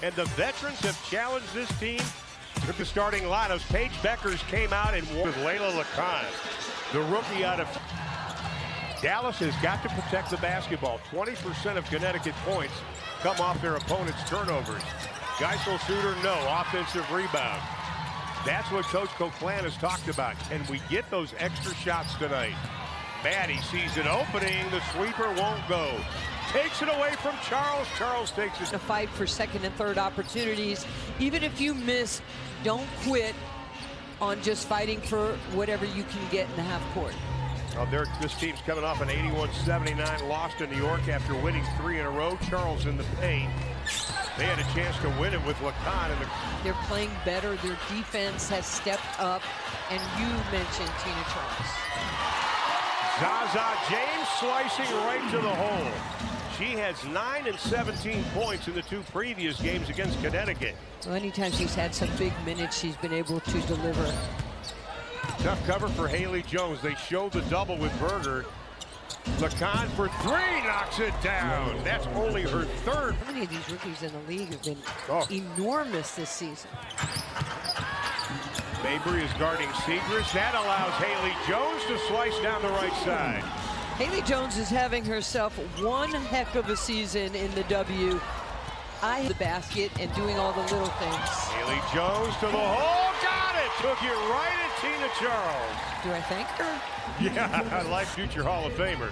And the veterans have challenged this team with the starting lineups. Paige Beckers came out and won with Layla Lacan, the rookie out of Dallas. Has got to protect the basketball. 20% of Connecticut points come off their opponent's turnovers. Geisel-Suter, no. Offensive rebound. That's what Coach Coquelin has talked about. Can we get those extra shots tonight? Maddie sees an opening. The sweeper won't go. Takes it away from Charles. Charles takes it. To fight for second and third opportunities. Even if you miss, don't quit on just fighting for whatever you can get in the half court. This team's coming off an 81-79 loss to New York after winning 3 in a row. Charles in the paint. They had a chance to win it with Lacan. They're playing better. Their defense has stepped up. And you mentioned Tina Charles. Zaza James slicing right to the hole. She has 9 and 17 points in the 2 previous games against Connecticut. Well, anytime she's had some big minutes, she's been able to deliver. Tough cover for Haley Jones. They showed the double with Berger. Lacan for 3, knocks it down. That's only her 3rd. How many of these rookies in the league have been enormous this season? Mabry is guarding Segrist. That allows Haley Jones to slice down the right side. Haley Jones is having herself one heck of a season in the W. The basket and doing all the little things. Haley Jones to the hole, got it! Took it right at Tina Charles. Do I thank her? Yeah, I like future Hall of Famer.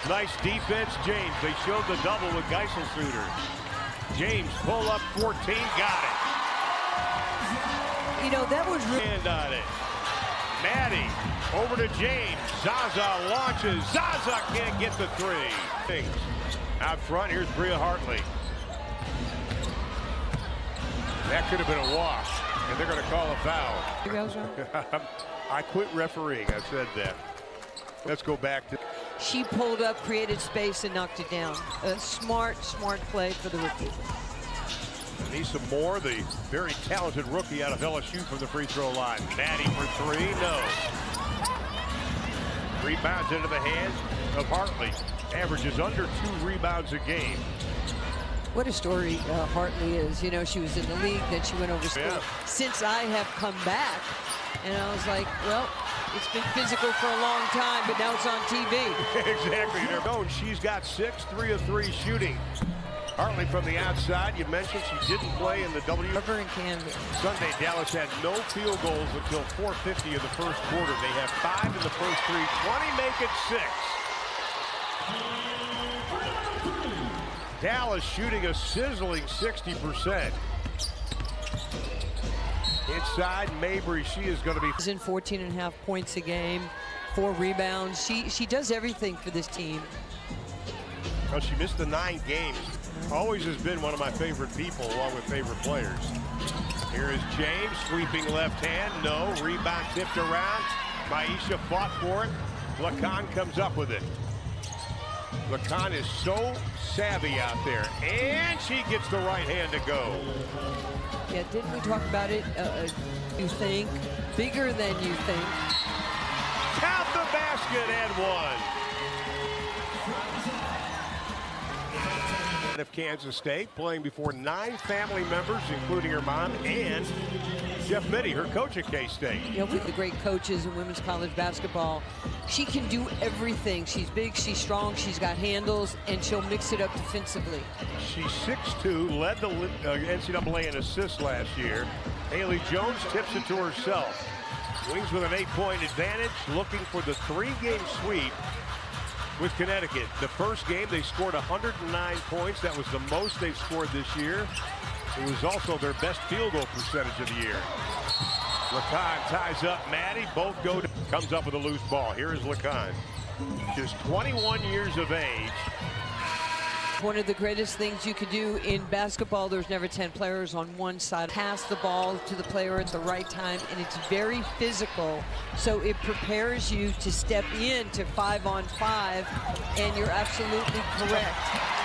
Nice defense, James. They showed the double with Geisel-Suter. James, pull up 14, got it. You know, that was really... Hand on it. Maddie, over to James. Zaza launches. Zaza can't get the 3. Things. Out front, here's Bria Hartley. That could have been a wash, and they're going to call a foul. I quit refereeing, I said that. Let's go back to... She pulled up, created space, and knocked it down. A smart play for the rookie. Anissa Moore, the very talented rookie out of LSU from the free throw line. Maddie for 3, no. Rebounds into the hands of Hartley. Averages under 2 rebounds a game. What a story Hartley is. You know, she was in the league, then she went overseas. Yeah. Since I have come back, and I was like, well, it's been physical for a long time, but now it's on TV. Exactly. She's got 6, 3 of 3 shooting. Hartley from the outside. You mentioned she didn't play in the W. Over in Canada. Sunday, Dallas had no field goals until 4:50 of the first quarter. They have 5 in the first 3. 20 make it 6. Dallas shooting a sizzling 60%. Inside, Mabry, she is going to be... She's in 14.5 points a game, 4 rebounds. She does everything for this team. Well, she missed the 9 games. Always has been one of my favorite people, along with favorite players. Here is James, sweeping left hand. No, rebound tipped around. Maisha fought for it. Lacan comes up with it. Lacan is so savvy out there, and she gets the right hand to go. Yeah, didn't we talk about it? You think bigger than you think. Count the basket and 1. Of Kansas State, playing before 9 family members, including her mom and Jeff Mitty, her coach at K-State. You know, with the great coaches in women's college basketball, she can do everything. She's big, she's strong, she's got handles, and she'll mix it up defensively. She's 6'2", led the NCAA in assists last year. Haley Jones tips it to herself. Wings with an 8-point advantage, looking for the 3-game sweep with Connecticut. The first game, they scored 109 points. That was the most they've scored this year. It was also their best field goal percentage of the year. Lacan ties up Maddie. Both go to... Comes up with a loose ball. Here is Lacan. Just 21 years of age. One of the greatest things you could do in basketball, there's never 10 players on one side. Pass the ball to the player at the right time, and it's very physical. So it prepares you to step into 5-on-5, and you're absolutely correct.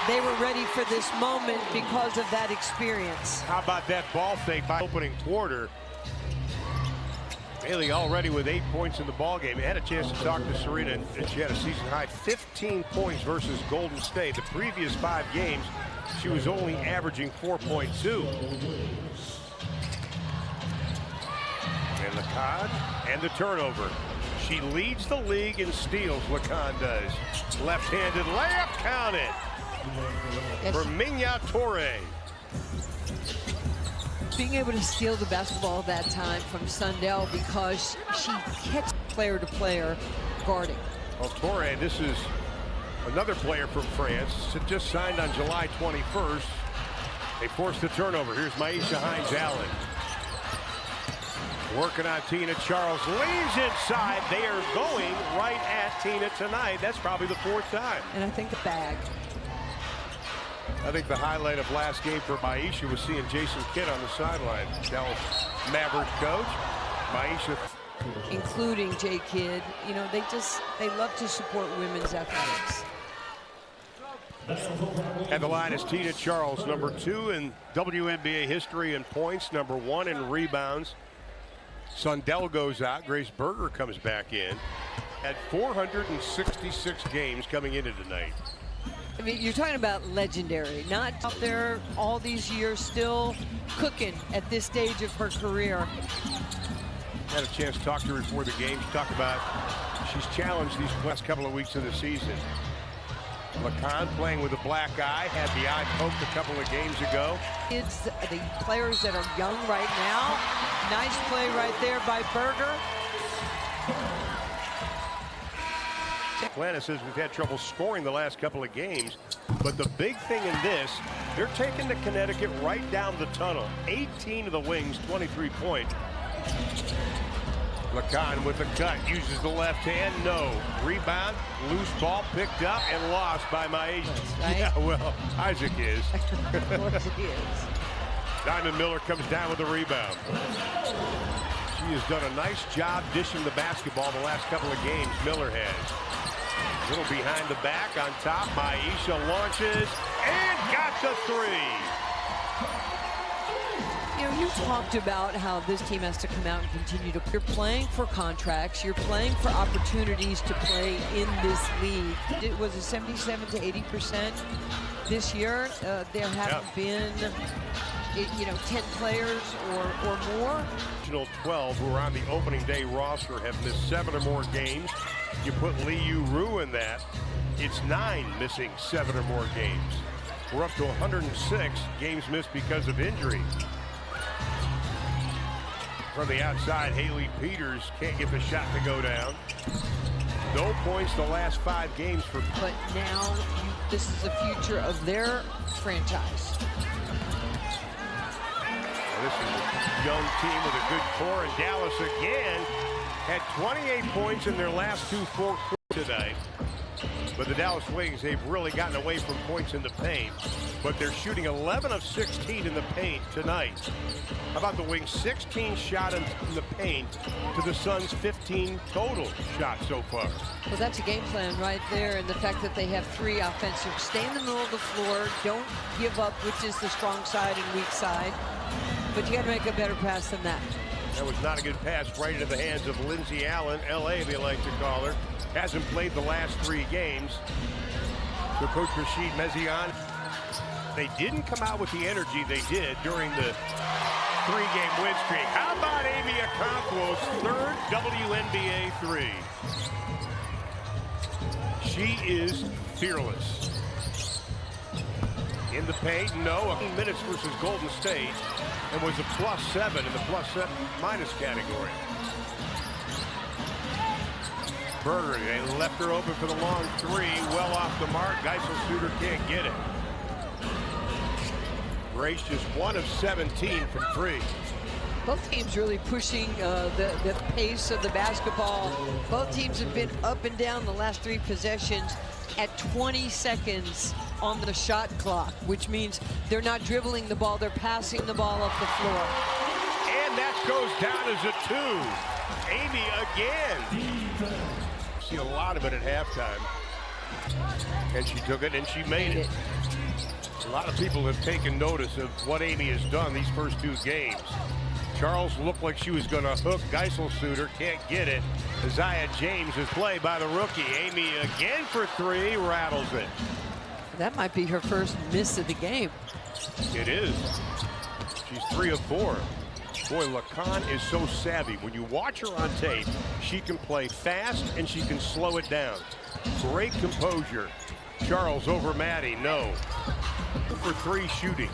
They were ready for this moment because of that experience. How about that ball fake by opening quarter? Bailey already with 8 points in the ball game. I had a chance to talk to Serena, and she had a season high 15 points versus Golden State. The previous 5 games, she was only averaging 4.2. And LeCon and the turnover. She leads the league in steals, LeCon does. Left-handed layup, count it. For Minya Torre. Being able to steal the basketball that time from Sundell because she catches player to player guarding. Well, Torre, this is another player from France. Just signed on July 21st. They forced the turnover. Here's Maisha Hines-Allen. Working on Tina Charles. Leans inside. They are going right at Tina tonight. That's probably the 4th time. And I think the bag. I think the highlight of last game for Maisha was seeing Jason Kidd on the sideline. Dallas Maverick coach. Maisha. Including Jay Kidd. You know, they love to support women's athletics. And the line is Tina Charles, number 2 in WNBA history in points, number 1 in rebounds. Sundell goes out. Grace Berger comes back in. Had 466 games coming into tonight. I mean, you're talking about legendary, not out there all these years, still cooking at this stage of her career. Had a chance to talk to her before the game. She talked about she's challenged these last couple of weeks of the season. LeCon playing with a black eye, had the eye poked a couple of games ago. It's the players that are young right now. Nice play right there by Berger. Atlanta says we've had trouble scoring the last couple of games, but the big thing in this, they're taking the Connecticut right down the tunnel. 18 of the Wings, 23-point. LeCon with the cut, uses the left hand, no. Rebound, loose ball picked up and lost by Maisha. Right? Yeah, well, Isaac is. Of course he is. Diamond Miller comes down with the rebound. She has done a nice job dishing the basketball the last couple of games, Miller has. A little behind the back, on top, Maisha launches and got the 3. You know, you talked about how this team has to come out and continue to. You're playing for contracts. You're playing for opportunities to play in this league. It was a 77 to 80% this year. There haven't been, you know, 10 players or more. 12 who are on the opening day roster have missed 7 or more games. You put Liu Ru in that, it's 9 missing 7 or more games. We're up to 106 games missed because of injury. From the outside, Haley Peters can't get the shot to go down. No points the last 5 games for. But now this is the future of their franchise. This is a young team with a good core, and Dallas again had 28 points in their last 2 full quarters tonight. But the Dallas Wings, they've really gotten away from points in the paint, but they're shooting 11 of 16 in the paint tonight. How about the Wings? 16 shot in the paint to the Suns' 15 total shots so far. Well, that's a game plan right there, and the fact that they have 3 offensive. Stay in the middle of the floor, don't give up, which is the strong side and weak side. But you got to make a better pass than that. That was not a good pass right into the hands of Lindsey Allen, LA they like to call her. Hasn't played the last 3 games. So Coach Rashid Mezian, they didn't come out with the energy they did during the 3-game win streak. How about Amy Okonkwo's 3rd WNBA 3? She is fearless. In the paint, no. 18 minutes versus Golden State, and was a +7 in the +7- category. Berger, they left her open for the long 3, well off the mark. Geisel Suter can't get it. Grace just 1 of 17 from 3. Both teams really pushing the pace of the basketball. Both teams have been up and down the last 3 possessions at 20 seconds on the shot clock, which means they're not dribbling the ball, they're passing the ball up the floor. And that goes down as a 2. Amy again. See a lot of it at halftime. And she took it and she made it. A lot of people have taken notice of what Amy has done these first 2 games. Charles looked like she was going to hook Geiselsuter, can't get it. Isaiah James is played by the rookie. Amy again for three, rattles it. That might be her first miss of the game. It is. She's 3 of 4. Boy, Lacan is so savvy. When you watch her on tape, she can play fast and she can slow it down. Great composure. Charles over Maddie, no. For 3 shooting.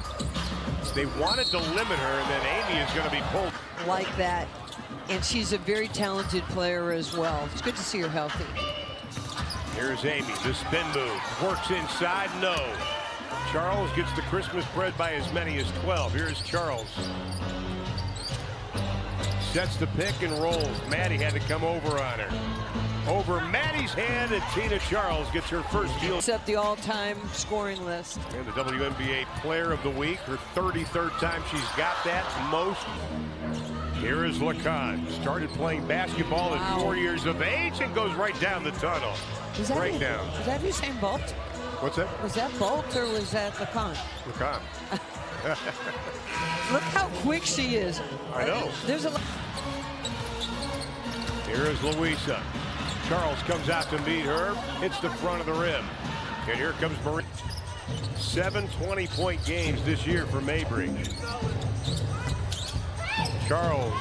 They wanted to limit her, and then Amy is going to be pulled. Like that. And she's a very talented player as well. It's good to see her healthy. Here's Amy, the spin move. Works inside, no. Charles gets the Christmas bread by as many as 12. Here's Charles. Sets the pick and rolls. Maddie had to come over on her. Over Maddie's hand, and Tina Charles gets her first steal. Set the all-time scoring list. And the WNBA Player of the Week, her 33rd time she's got that most. Here is Lacan. Started playing basketball at 4 years of age and goes right down the tunnel. Right down. Was that Usain Bolt? What's that? Was that Bolt or was that Lacan? Lacan. Look how quick she is. I know. There's a. Here is Louisa. Charles comes out to meet her, hits the front of the rim. And here comes Marie. 7 20-point games this year for Mabry. Charles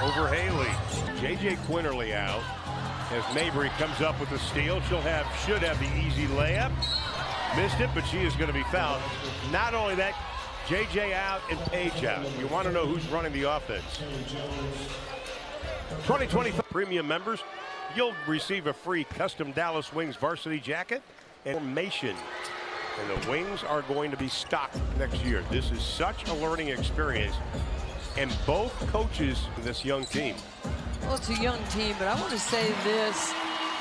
over Haley. J.J. Quinterly out as Mabry comes up with the steal. Should have the easy layup. Missed it, but she is going to be fouled. Not only that, J.J. out and Paige out. You want to know who's running the offense. 2025 premium members, you'll receive a free custom Dallas Wings varsity jacket and formation. And the Wings are going to be stocked next year. This is such a learning experience. And both coaches in this young team. Well, it's a young team, but I want to say this.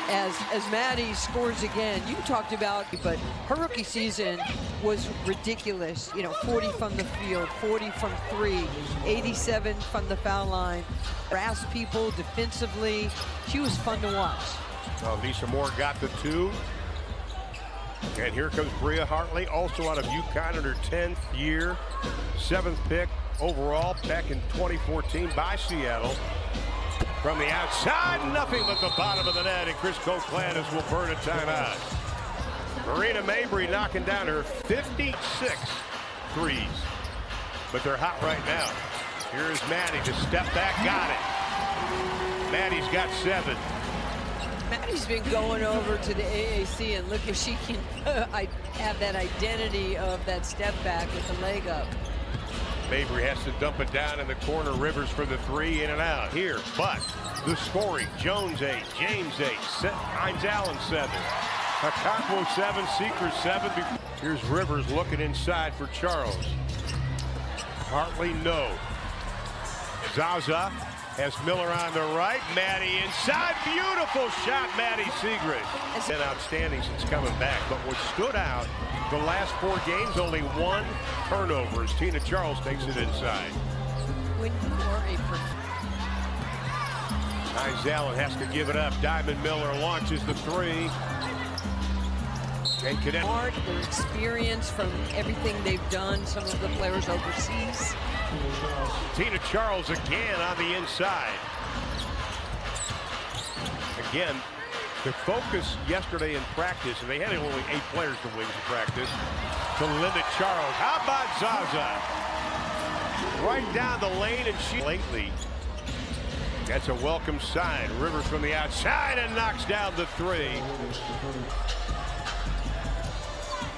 As Maddie scores again, you talked about, but her rookie season was ridiculous. You know, 40 from the field, 40 from 3, 87 from the foul line. Harassed people defensively. She was fun to watch. Well, Lisa Moore got the 2. And here comes Bria Hartley, also out of UConn in her 10th year. 7th pick overall back in 2014 by Seattle. From the outside, nothing but the bottom of the net, and Chris Koklandis will burn a timeout. Marina Mabry knocking down her 56 threes. But they're hot right now. Here's Maddie to step back, got it. Maddie's got 7. Maddie's been going over to the AAC, and look if she can have that identity of that step back with the leg up. Mabry has to dump it down in the corner. Rivers for the 3, in and out here. But the scoring, Jones 8, James 8, Hines Allen 7, Akakwo 7, Seeker 7. Here's Rivers looking inside for Charles. Hartley, no. Zaza has Miller on the right. Maddie inside. Beautiful shot, Maddie Segrist. Been outstanding since coming back. But what stood out, the last 4 games, only 1 turnover as Tina Charles takes it inside. When you are a Hines Allen has to give it up. Diamond Miller launches the 3. And Connecticut. Smart, their experience from everything they've done, some of the players overseas. Tina Charles again on the inside. Again, the focus yesterday in practice, and they had only 8 players to Wings in practice, to limit Charles. How about Zaza? Right down the lane, and she lately. That's a welcome sign. Rivers from the outside and knocks down the 3.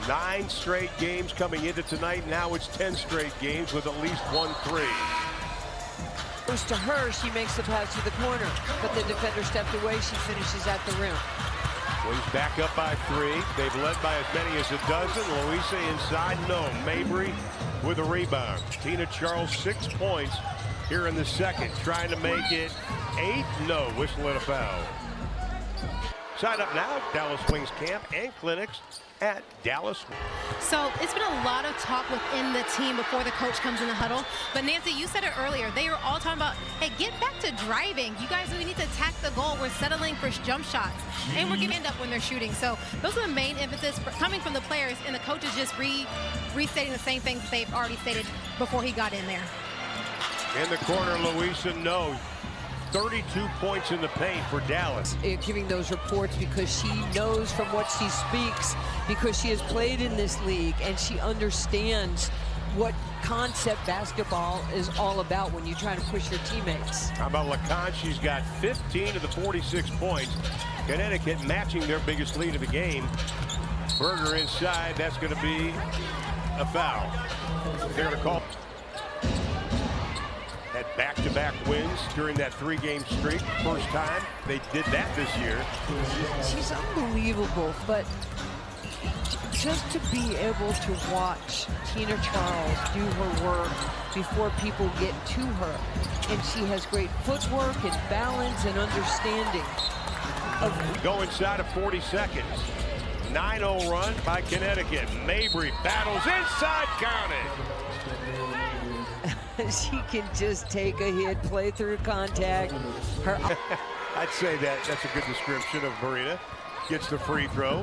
9 straight games coming into tonight. Now it's 10 straight games with at least 1 3. Goes to her, she makes the pass to the corner, but the defender stepped away. She finishes at the rim. Wings back up by 3. They've led by as many as a dozen. Louisa inside, no. Mabry with a rebound. Tina Charles 6 points here in the second, trying to make it 8. No, whistle and a foul. Sign up now, Dallas Wings camp and clinics at Dallas. So it's been a lot of talk within the team before the coach comes in the huddle. But Nancy, you said it earlier. They were all talking about, hey, get back to driving. You guys, we need to attack the goal. We're settling for jump shots. And we're giving up when they're shooting. So those are the main emphasis coming from the players, and the coach is just restating the same things they've already stated before he got in there. In the corner, Louisa, no. 32 points in the paint for Dallas. Giving those reports because she knows from what she speaks, because she has played in this league and she understands what concept basketball is all about when you try to push your teammates. How about LeCon? She's got 15 of the 46 points. Connecticut matching their biggest lead of the game. Berger inside. That's going to be a foul. They're going to call. Had back-to-back wins during that 3-game streak. First time they did that this year. She's unbelievable, but just to be able to watch Tina Charles do her work before people get to her. And she has great footwork and balance and understanding. Go inside of 40 seconds. 9-0 run by Connecticut. Mabry battles inside, count it. She can just take a hit, play through contact. I'd say that's a good description of Marina. Gets the free throw.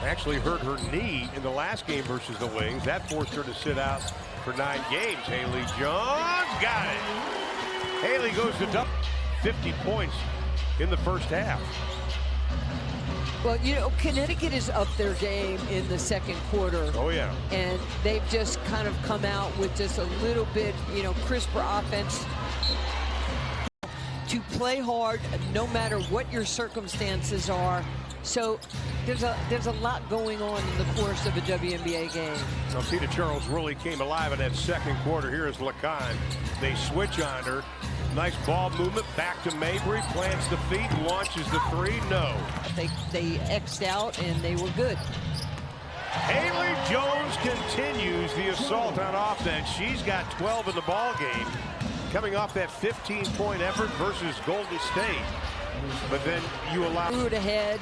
Actually hurt her knee in the last game versus the Wings. That forced her to sit out for 9 games. Haley Jones got it. Haley goes to 50 points in the first half. Well, you know, Connecticut is up their game in the second quarter. Oh, yeah. And they've just kind of come out with just a little bit, you know, crisper offense. To play hard no matter what your circumstances are. So there's a lot going on in the course of a WNBA game. Now, Tina Charles really came alive in that second quarter. Here is LeCon. They switch on her. Nice ball movement. Back to Mabry. Plants the feet. Launches the three. No. They X'd out and they were good. Haley Jones continues the assault on offense. She's got 12 in the ball game, coming off that 15-point effort versus Golden State. But then you allow it ahead,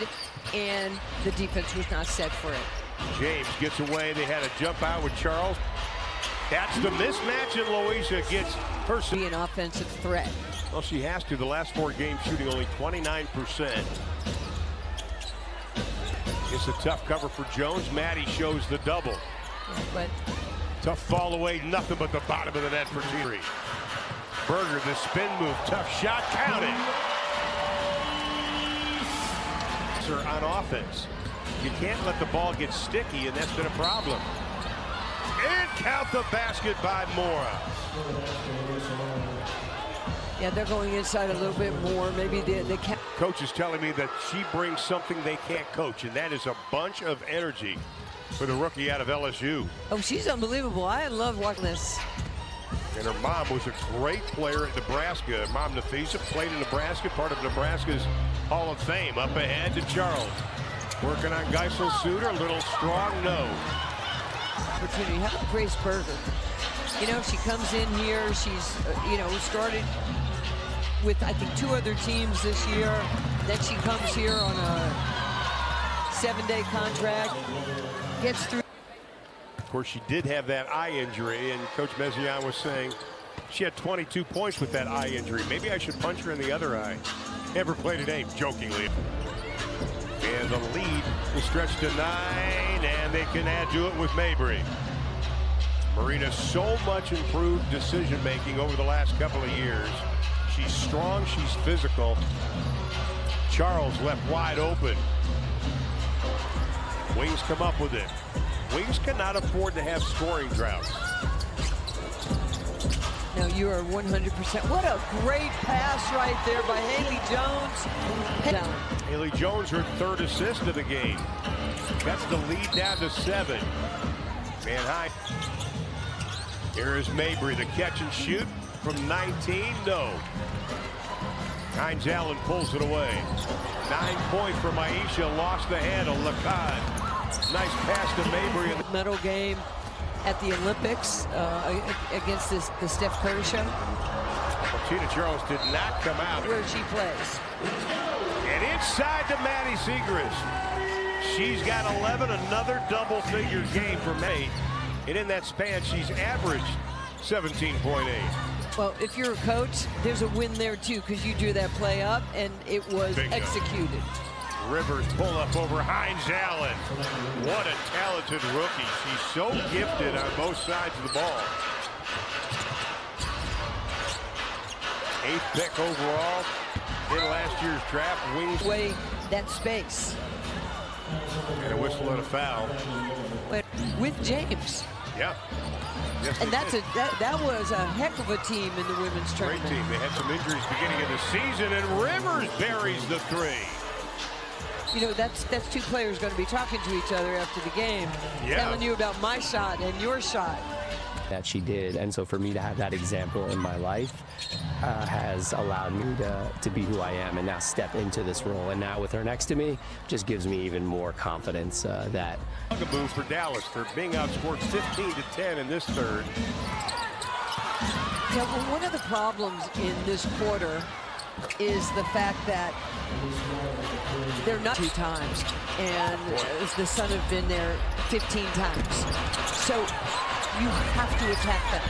and the defense was not set for it. James gets away. They had a jump out with Charles. That's the mismatch, and Louisa gets her. Be an offensive threat. Well, she has to. The last 4 games shooting only 29%. It's a tough cover for Jones. Maddie shows the double. Yeah, but tough fall away. Nothing but the bottom of the net for Thierry. Berger, the spin move. Tough shot. Count it. On offense. You can't let the ball get sticky, and that's been a problem. And count the basket by Mora. Yeah, they're going inside a little bit more. Maybe they can't. Coach is telling me that she brings something they can't coach, and that is a bunch of energy for the rookie out of LSU. Oh, she's unbelievable. I love watching this. And her mom was a great player at Nebraska. Mom Nafisa played in Nebraska, part of Nebraska's Hall of Fame. Up ahead to Charles. Working on Geisel Suter, a little strong, no. Opportunity. How about Grace Berger? You know, she comes in here, she's, you know, started with, I think, 2 other teams this year. Then she comes here on a 7-day contract, gets through. Of course, she did have that eye injury, and Coach Mezian was saying she had 22 points with that eye injury. Maybe I should punch her in the other eye. Never played a game, jokingly. And the lead is stretched to 9, and they can add to it with Mabry. Marina, so much improved decision-making over the last couple of years. She's strong, she's physical. Charles left wide open. Wings come up with it. Wings cannot afford to have scoring droughts. Now you are 100%. What a great pass right there by Haley Jones. Haley Jones, her 3rd assist of the game. That's the lead down to 7. Man high. Here is Mabry, the catch and shoot from 19. No. Hines Allen pulls it away. 9 points for Maisha. Lost the handle. LeCon. Nice pass to Mabry. Medal game at the Olympics against the Steph Curry show. Well, Tina Charles did not come out. Where she plays. And inside to Maddie Siegrist. She's got 11, another double-figure game for May. And in that span, she's averaged 17.8. Well, if you're a coach, there's a win there, too, because you drew that play up, and it was Bingo. Executed. Rivers pull up over Hines Allen. What a talented rookie. She's so gifted on both sides of the ball. 8th pick overall in last year's draft. Wings Way that space. And a whistle and a foul. With James. Yeah. Yes, And that was a heck of a team in the women's great tournament. team. They had some injuries beginning of the season, and Rivers buries the three. You know, that's two players going to be talking to each other after the game, telling you about my shot and your shot. That she did, and so for me to have that example in my life has allowed me to be who I am and now step into this role. And now with her next to me, just gives me even more confidence that. Bugaboo for Dallas for being outscored 15-10 in this third. Yeah, well, one of the problems in this quarter is the fact that they're not 2 times, and the Sun have been there 15 times. So you have to attack them.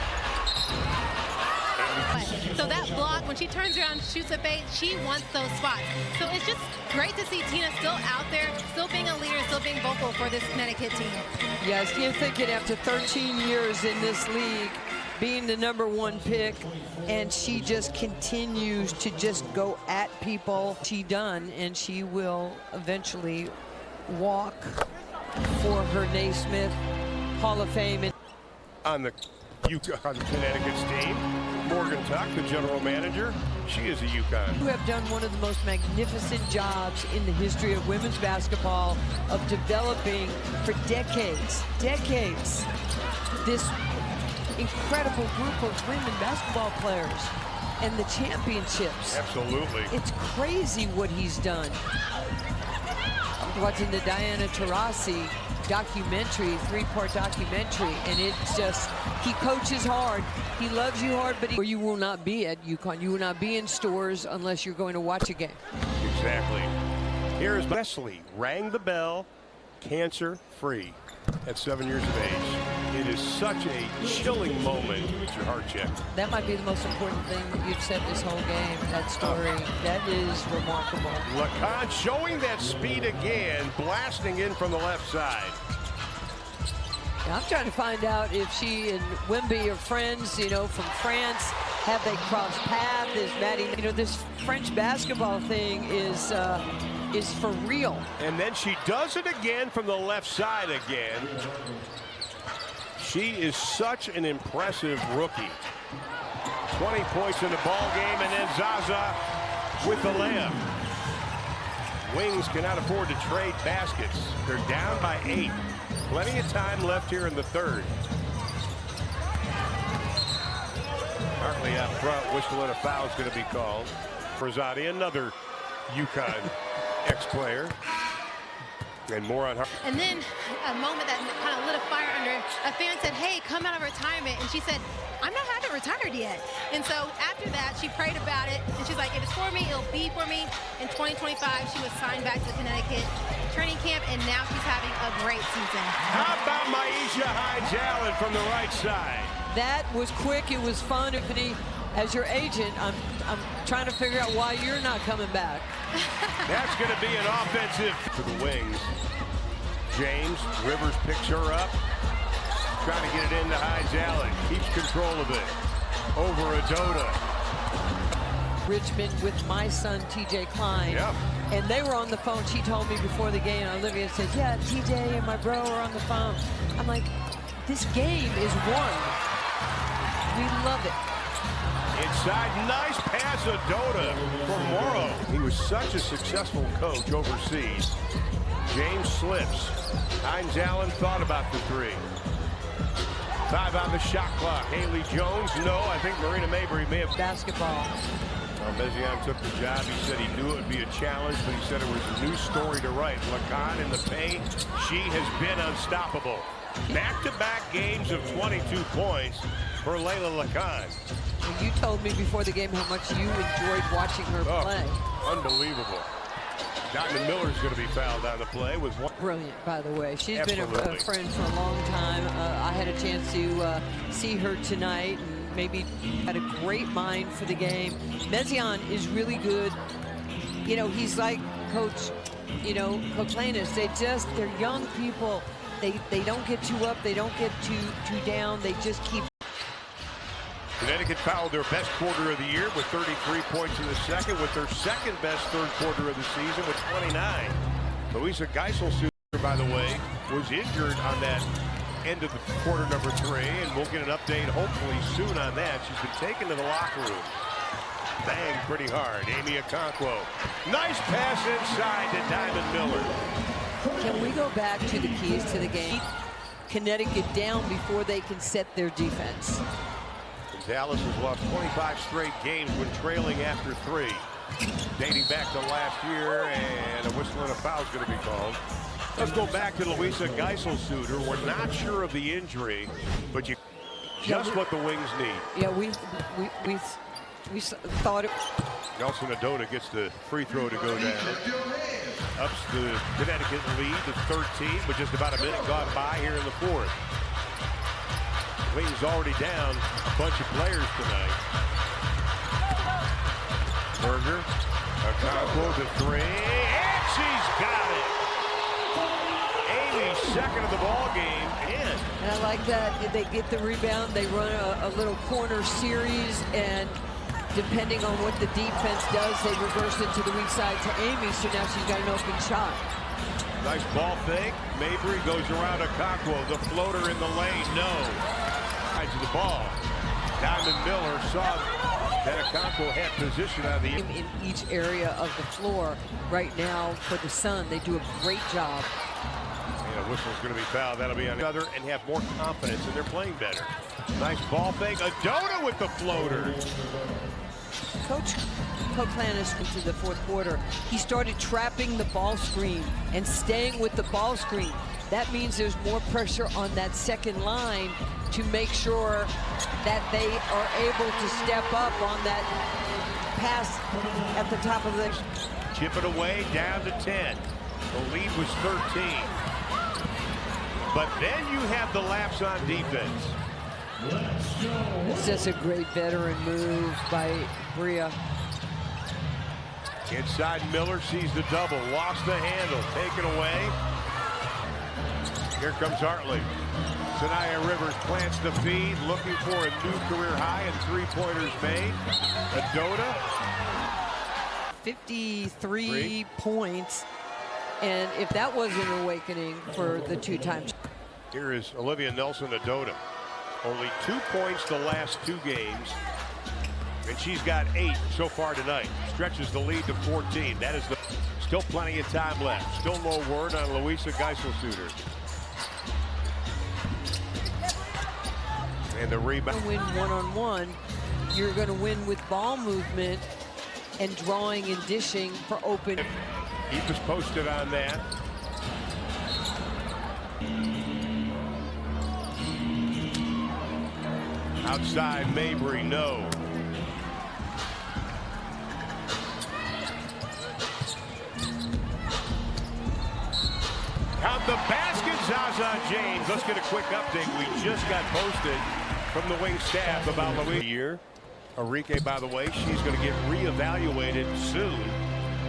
So that block, when she turns around and shoots a bait, she wants those spots. So it's just great to see Tina still out there, still being a leader, still being vocal for this Connecticut team. Yes, you're thinking after 13 years in this league, being the #1 pick, and she just continues to just go at people. She done, and she will eventually walk for her Naismith Hall of Fame. On the Connecticut's team, Morgan Tuck, the general manager, she is a UConn. You have done one of the most magnificent jobs in the history of women's basketball of developing for decades, this incredible group of women basketball players and the championships. Absolutely. It's crazy what he's done. I'm watching the Diana Taurasi documentary, 3-part documentary, and it's just, he coaches hard, he loves you hard, but you will not be at UConn. You will not be in stores unless you're going to watch a game. Exactly. Here's Wesley, rang the bell, cancer-free at 7 years of age. It is such a chilling moment. It's your heart check. That might be the most important thing that you've said this whole game, that story. That is remarkable. Lacan showing that speed again, blasting in from the left side. Now, I'm trying to find out if she and Wemby are friends, you know, from France. Have they crossed paths? Is Maddie, you know, this French basketball thing is for real. And then she does it again from the left side again. She is such an impressive rookie. 20 points in the ball game, and then Zaza with the layup. Wings cannot afford to trade baskets. They're down by 8. Plenty of time left here in the third. Hartley out front, whistle and a foul is going to be called. Rosati, another UConn ex-player. And more on her. And then a moment that kind of lit a fire under, a fan said, hey, come out of retirement. And she said, I haven't retired yet. And so after that, she prayed about it. And she's like, if it's for me, it'll be for me. In 2025, she was signed back to Connecticut training camp, and now she's having a great season. How about Maisha Hines-Allen from the right side? That was quick. It was fun. Tiffany, as your agent, I'm trying to figure out why you're not coming back. That's going to be an offensive to the wings. James, Rivers picks her up. Trying to get it into Hines-Allen. Keeps control of it. Over Adota. Richmond with my son, TJ Klein. Yep. And they were on the phone. She told me before the game, Olivia said, yeah, TJ and my bro are on the phone. I'm like, this game is won. We love it. Inside, nice pass, Adota for Morrow. He was such a successful coach overseas. James slips. Hines-Allen thought about the 3. 5 on the shot clock. Haley Jones, no. I think Marina Mabry may have. Basketball. Mezian took the job. He said he knew it would be a challenge, but he said it was a new story to write. Lacan in the paint. She has been unstoppable. Back-to-back games of 22 points for Layla Lacan. You told me before the game how much you enjoyed watching her play. Unbelievable. Diamond Miller's going to be fouled on the play with one. Brilliant, by the way. She's Absolutely. been a friend for a long time. I had a chance to see her tonight, and maybe had a great mind for the game. Mezian is really good. You know, he's like Coach, you know, Coach Lanus. They're young people. They don't get too up. They don't get too down. They just keep. Connecticut fouled their best quarter of the year with 33 points in the second, with their second best third quarter of the season with 29. Louisa Geisel, by the way, was injured on that end of the quarter number 3, and we'll get an update hopefully soon on that. She's been taken to the locker room. Bang pretty hard. Amy Okonkwo. Nice pass inside to Diamond Miller. Can we go back to the keys to the game? Connecticut down before they can set their defense. Dallas has lost 25 straight games when trailing after 3. Dating back to last year, and a whistle and a foul is going to be called. Let's go back to Louisa Geisel, Suter. We're not sure of the injury, but just what the Wings need. Yeah, we thought it. Nelson Adota gets the free throw to go down. Ups the Connecticut lead to 13, with just about a minute gone by here in the fourth. Wings already down a bunch of players tonight. Berger, Okonkwo to 3, and she's got it. Amy's second of the ball game, and I like that they get the rebound. They run a little corner series, and depending on what the defense does, they reverse it to the weak side to Amy. So now she's got an open shot. Nice ball fake. Mabry goes around Okonkwo. The floater in the lane. No. Sides of the ball. Diamond Miller saw that Okonkwo had position on the In each area of the floor right now for the Sun, they do a great job. And a whistle's going to be fouled. That'll be on the other, and have more confidence, and they're playing better. Nice ball fake. Adota with the floater. Coach Koklanis into the fourth quarter. He started trapping the ball screen and staying with the ball screen. That means there's more pressure on that second line to make sure that they are able to step up on that pass at the top of the... Chip it away, down to 10. The lead was 13. But then you have the lapse on defense. It's just a great veteran move by Bria. Inside, Miller sees the double, lost the handle, taken away. Here comes Hartley. Sanaya Rivers plants the feed, looking for a new career high, and 3-pointers made. Adota. 53 points, and if that wasn't an awakening for the two-time. Here is Olivia Nelson Adota. Only 2 points the last 2 games, and she's got 8 so far tonight. Stretches the lead to 14. That is still plenty of time left. Still no word on Louisa Geisel, Suter. And the rebound. Win one-on-one, you're going to win with ball movement and drawing and dishing for open. Keep us posted on that. Outside, Mabry, no. Count the basket, Zaza James. Let's get a quick update. We just got posted from the Wing staff about Louisa. Year. Arike, by the way, she's going to get reevaluated soon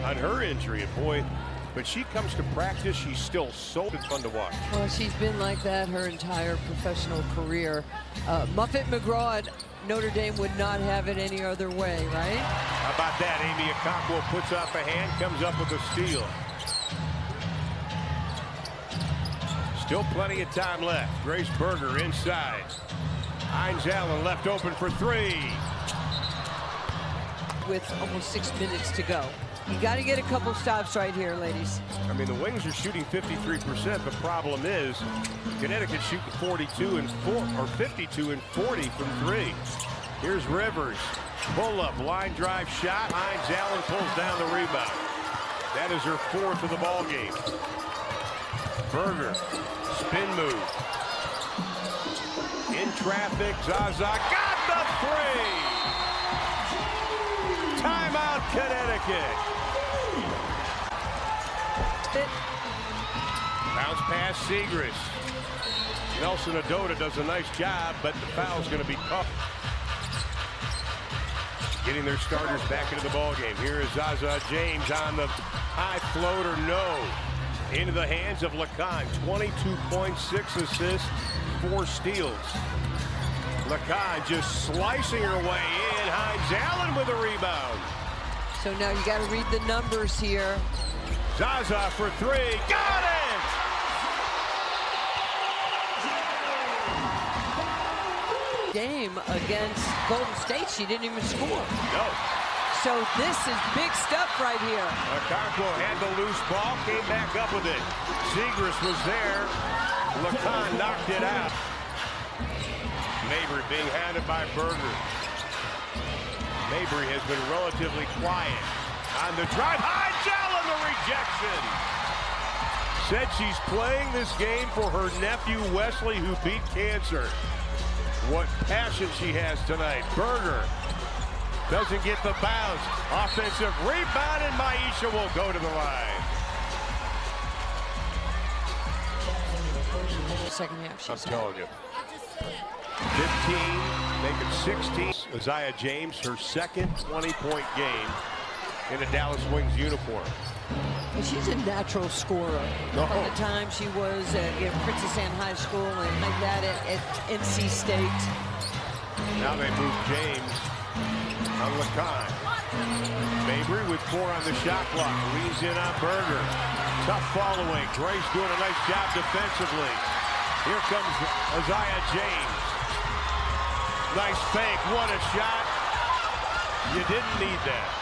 on her injury. And boy, when she comes to practice, she's still so fun to watch. Well, she's been like that her entire professional career. Muffet McGraw at Notre Dame would not have it any other way, right? How about that? Amy Okonkwo puts off a hand, comes up with a steal. Still plenty of time left. Grace Berger inside. Hines Allen left open for 3. With almost 6 minutes to go. You got to get a couple stops right here, ladies. I mean, the Wings are shooting 53%. The problem is Connecticut shooting 42 and 4, or 52 and 40 from 3. Here's Rivers. Pull up, line drive shot. Hines Allen pulls down the rebound. That is her 4th of the ball game. Berger, spin move. In traffic, Zaza got the 3. Timeout, Connecticut. Bounce pass, Segrist. Nelson Adota does a nice job, but the foul's going to be caught. Getting their starters back into the ball game. Here is Zaza James on the high floater, no. Into the hands of LeCon. 22 points, 6 assists, 4 steals. Lacan just slicing her way in. Hines Allen with a rebound. So now you got to read the numbers here. Zaza for three. Got it! Game against Golden State, she didn't even score. No. So this is big stuff right here. Okonkwo had the loose ball, came back up with it. Zegras was there. Lacan knocked it out. Mabry being handed by Berger. Mabry has been relatively quiet. On the drive, Hines Allen, the rejection. Said she's playing this game for her nephew Wesley, who beat cancer. What passion she has tonight. Berger doesn't get the bounce. Offensive rebound, and Maisha will go to the line. Second half, I'm telling you. 15, make it 16. Isaiah James, her second 20-point game in a Dallas Wings uniform. And she's a natural scorer. No. From the time she was at Princess Anne High School and like that at NC State. Now they move James on Lacan. Mabry with 4 on the shot clock. Leans in on Berger. Tough following. Grace doing a nice job defensively. Here comes Isaiah James. Nice fake. What a shot. You didn't need that.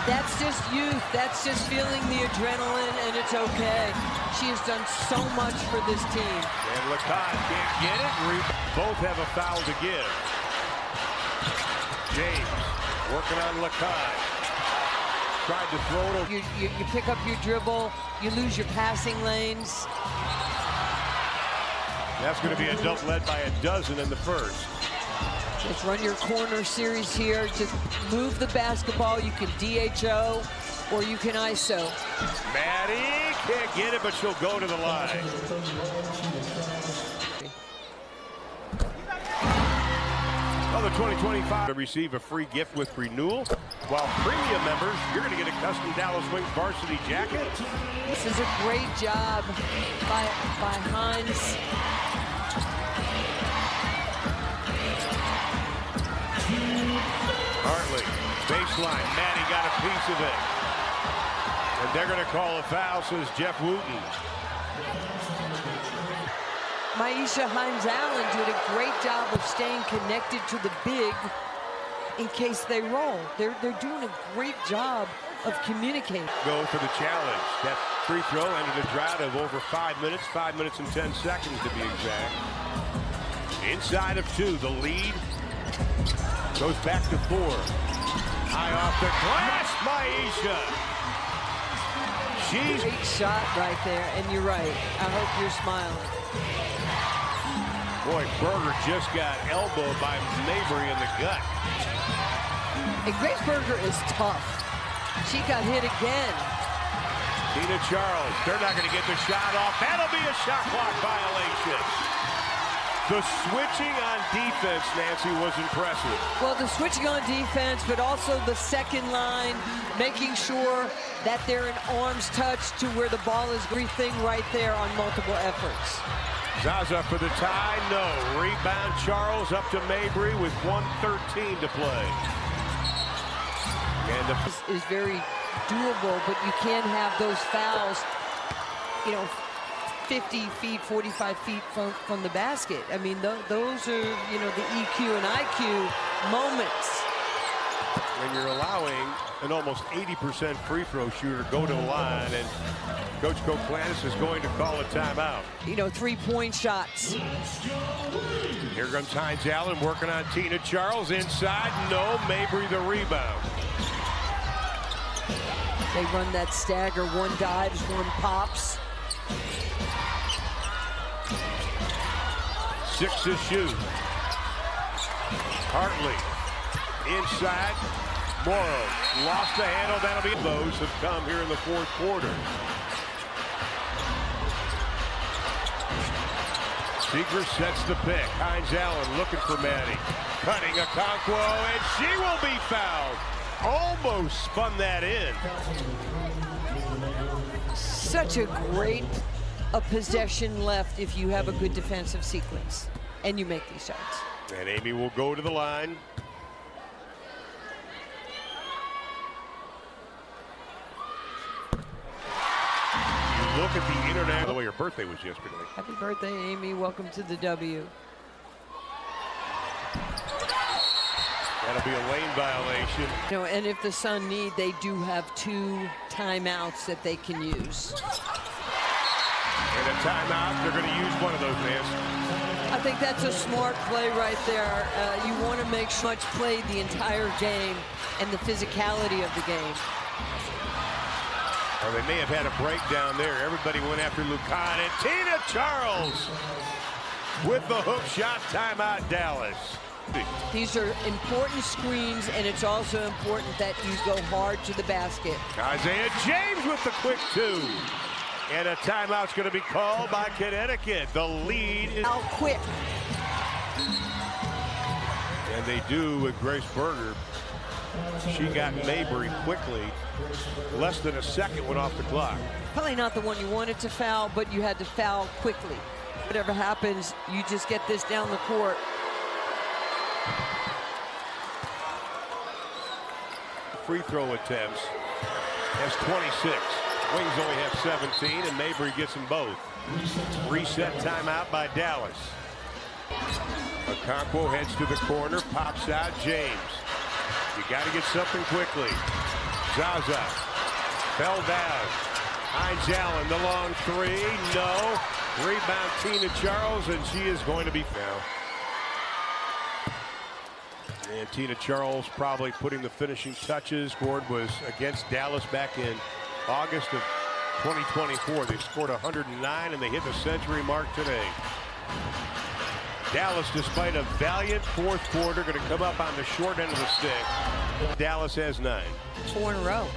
That's just youth. That's just feeling the adrenaline, and it's okay. She has done so much for this team. And Lacan can't get it. Both have a foul to give. James working on Lacan. Tried to throw it. You pick up your dribble. You lose your passing lanes. That's going to be a dump led by a dozen in the first. Let's run your corner series here. Just move the basketball. You can DHO or you can ISO. Maddie can't get it, but she'll go to the line. Well, the 2025 to receive a free gift with renewal. While premium members, you're going to get a custom Dallas Wings varsity jacket. This is a great job by Hines. Hartley, baseline. Maddie got a piece of it. And they're going to call a foul, says Jeff Wooten. Maisha Hines Allen did a great job of staying connected to the big in case they roll. They're doing a great job of communicating. Go for the challenge. That free throw ended a drought of over 5 minutes, 5 minutes and 10 seconds to be exact. Inside of 2, the lead goes back to 4. High off the glass, Maisha. Great shot right there, and you're right. I hope you're smiling. Boy, Berger just got elbowed by Mabry in the gut. And Grace Berger is tough. She got hit again. Tina Charles, they're not going to get the shot off. That'll be a shot clock violation. The switching on defense, Nancy, was impressive. Well, the switching on defense, but also the second line, making sure that they're in arm's touch to where the ball is. Everything right there on multiple efforts. Zaza for the tie, no. Rebound, Charles up to Mabry with 1:13 to play. And This is very doable, but you can't have those fouls, 50 feet, 45 feet from the basket. I mean, those are, the EQ and IQ moments. when you're allowing an almost 80% free throw shooter go to the line, and Coach Koklantis is going to call a timeout. 3-point shots. Here comes Hines Allen working on Tina Charles inside. No, Mabry the rebound. They run that stagger, one dives, one pops. 6 to shoot. Hartley inside. Morrow lost the handle. That'll be those have come here in the fourth quarter. Zegras sets the pick. Hines Allen looking for Maddie. Cutting Okonkwo, and she will be fouled. Almost spun that in. Such a great possession left if you have a good defensive sequence and you make these shots. And Amy will go to the line. You look at the international. The way her birthday was yesterday. Happy birthday, Amy. Welcome to the W. That'll be a lane violation. You know, and if the Sun need, they do have 2 timeouts that they can use. And a timeout, they're going to use one of those, Nancy. I think that's a smart play right there. You want to make much play the entire game and the physicality of the game. Well, they may have had a breakdown there. Everybody went after Lucan, and Tina Charles with the hook shot. Timeout, Dallas. These are important screens, and it's also important that you go hard to the basket. Isaiah James with the quick 2. And a timeout's going to be called by Connecticut. The lead is Out quick. And they do with Grace Berger. She got Mabry quickly. Less than a second went off the clock. Probably not the one you wanted to foul, but you had to foul quickly. Whatever happens, you just get this down the court. Free throw attempts has 26. Wings only have 17, and Mabry gets them both. Reset timeout by Dallas. Okonkwo heads to the corner, pops out James. You got to get something quickly. Zaza fell down. Hines Allen, the long 3, no. Rebound Tina Charles, and she is going to be fouled. And Tina Charles probably putting the finishing touches. Scored was against Dallas back in August of 2024. They scored 109, and they hit the century mark today. Dallas, despite a valiant fourth quarter, going to come up on the short end of the stick. Dallas has 9. 4 in a row.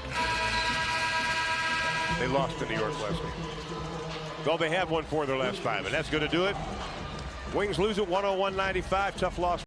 They lost to New York last week. Well, they have won 4 of their last 5, and that's going to do it. Wings lose it 101-95. Tough loss.